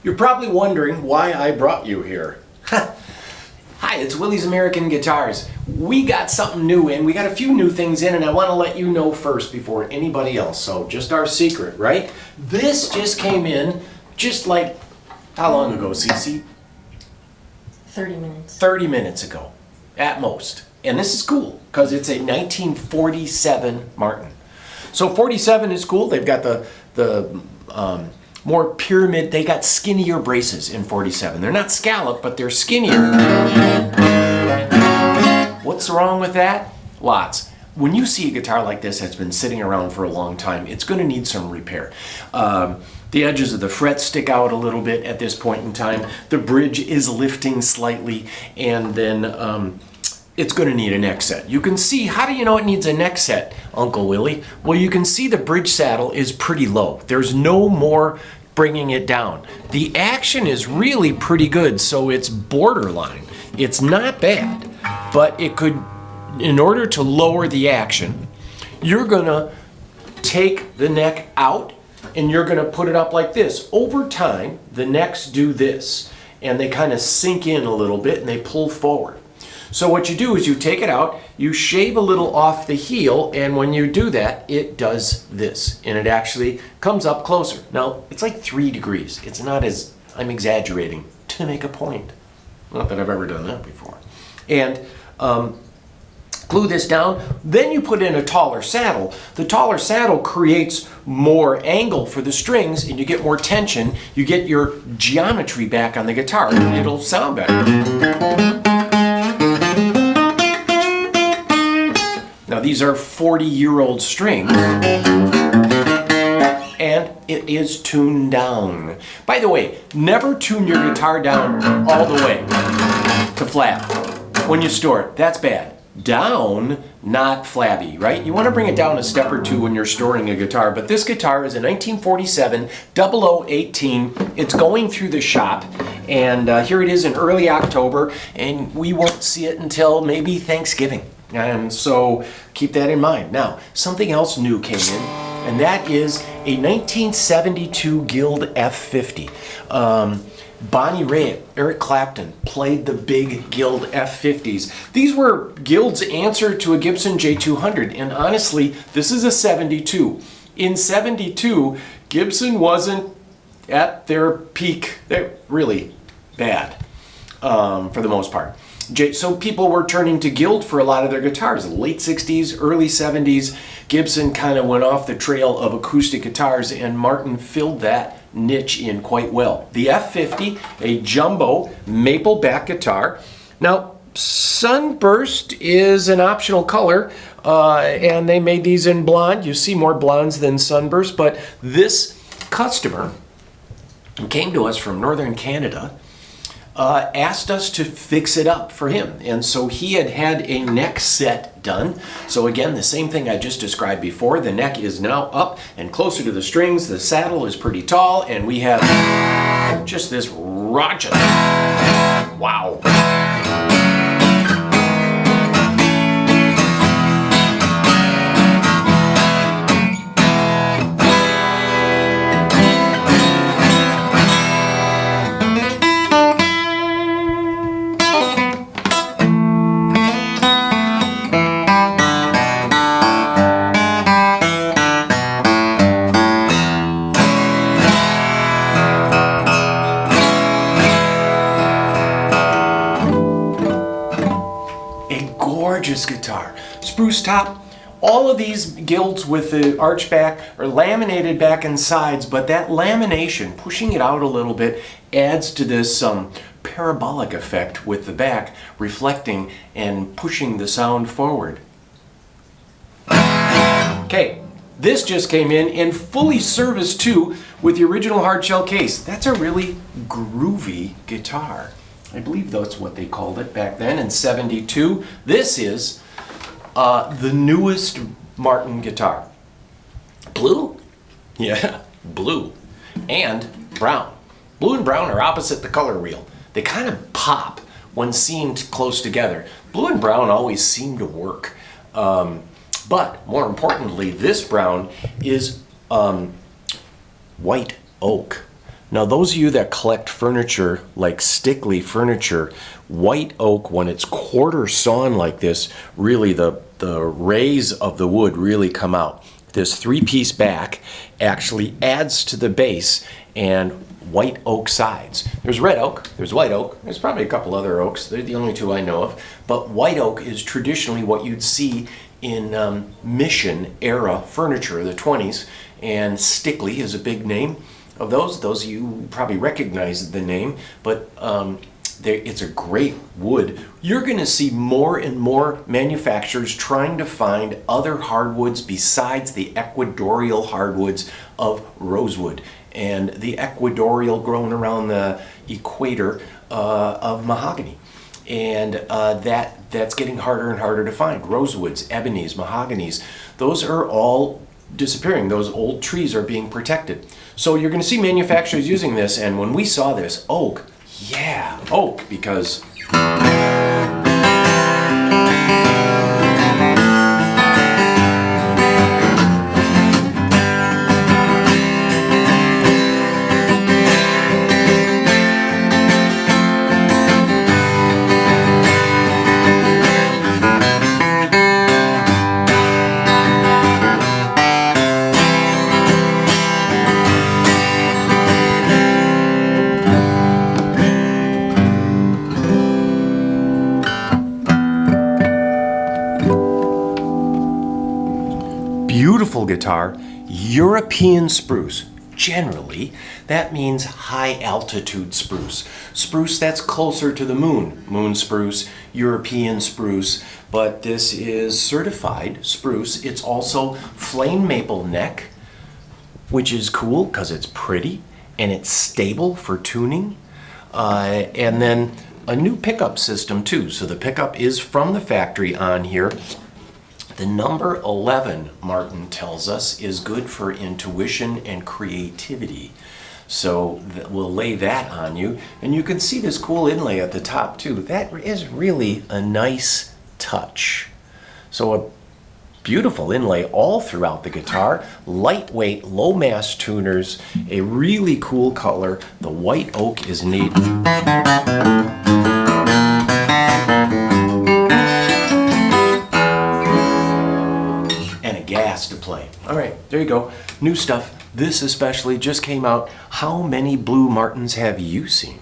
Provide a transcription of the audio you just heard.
You're probably wondering why I brought you here. Hi, it's Willie's American Guitars. We got something new in. We got a few new things in, and I want to let you know first before anybody else. So just our secret, right? This just came in just like, how long ago, Cece? 30 minutes. 30 minutes ago, at most. And this is cool, because it's a 1947 Martin. So 47 is cool. They've got the more pyramid, they got skinnier braces in 47. They're not scalloped, but they're skinnier. What's wrong with that? Lots. When you see a guitar like this that's been sitting around for a long time, it's going to need some repair. The edges of the frets stick out a little bit at this point in time. The bridge is lifting slightly, and then it's going to need a neck set. You can see, how do you know it needs a neck set, Uncle Willie? Well, you can see the bridge saddle is pretty low. There's no more bringing it down. The action is really pretty good, so it's borderline. It's not bad, but it could, in order to lower the action, you're going to take the neck out and you're going to put it up like this. Over time, the necks do this, and they kind of sink in a little bit and they pull forward. So what you do is you take it out, you shave a little off the heel, and when you do that, it does this, and it actually comes up closer. Now, it's like 3 degrees. It's not as, I'm exaggerating to make a point. Not that I've ever done that before. And glue this down, then you put in a taller saddle. The taller saddle creates more angle for the strings, and you get more tension. You get your geometry back on the guitar, and it'll sound better. Now these are 40-year-old strings, and it is tuned down. By the way, never tune your guitar down all the way to flat when you store it. That's bad. Down, not flabby, right? You want to bring it down a step or two when you're storing a guitar, but this guitar is a 1947 0018. It's going through the shop, and here it is in early October, and we won't see it until maybe Thanksgiving. And so keep that in mind. Now, something else new came in, and that is a 1972 Guild F50. Bonnie Raitt, Eric Clapton played the big Guild F50s. These were Guild's answer to a Gibson J200, and honestly, this is a 72. In 72, Gibson wasn't at their peak. They're really bad for the most part. So people were turning to Guild for a lot of their guitars. Late 60s, early 70s, Gibson kind of went off the trail of acoustic guitars, and Martin filled that niche in quite well. The F50, a jumbo maple back guitar. Now, Sunburst is an optional color, and they made these in blonde. You see more blondes than Sunburst, but this customer who came to us from northern Canada asked us to fix it up for him, and so he had a neck set done. So again, the same thing I just described before. The neck is now up and closer to the strings. The saddle is pretty tall, and we have just this rocket. Wow. Gorgeous guitar. Spruce top. All of these Guilds with the arch back are laminated back and sides, but that lamination, pushing it out a little bit, adds to this parabolic effect with the back reflecting and pushing the sound forward. Okay, this just came in fully serviced too with the original hardshell case. That's a really groovy guitar. I believe that's what they called it back then in 72. This is the newest Martin guitar. Blue? Yeah, blue. And brown. Blue and brown are opposite the color wheel. They kind of pop when seen close together. Blue and brown always seem to work. But more importantly, this brown is white oak. Now those of you that collect furniture like Stickley furniture, white oak, when it's quarter sawn like this, really the rays of the wood really come out. This 3-piece back actually adds to the base, and white oak sides. There's red oak, there's white oak, there's probably a couple other oaks. They're the only two I know of. But white oak is traditionally what you'd see in Mission era furniture, the 20s, and Stickley is a big name of those. Those of you probably recognize the name, but it's a great wood. You're going to see more and more manufacturers trying to find other hardwoods besides the equatorial hardwoods of rosewood and the equatorial grown around the equator of mahogany. And that's getting harder and harder to find. Rosewoods, ebonies, mahoganies, those are all disappearing. Those old trees are being protected. So you're going to see manufacturers using this, and when we saw this, oak, yeah, oak, because beautiful guitar, European spruce. Generally, that means high altitude spruce. Spruce that's closer to the moon. Moon spruce, European spruce, but this is certified spruce. It's also flame maple neck, which is cool because it's pretty and it's stable for tuning. And then a new pickup system too. So the pickup is from the factory on here. The number 11, Martin tells us, is good for intuition and creativity. So we'll lay that on you. And you can see this cool inlay at the top too. That is really a nice touch. So a beautiful inlay all throughout the guitar. Lightweight, low mass tuners, a really cool color. The white oak is neat. Gas to play. All right, there you go. New stuff. This especially just came out. How many Blue Martins have you seen?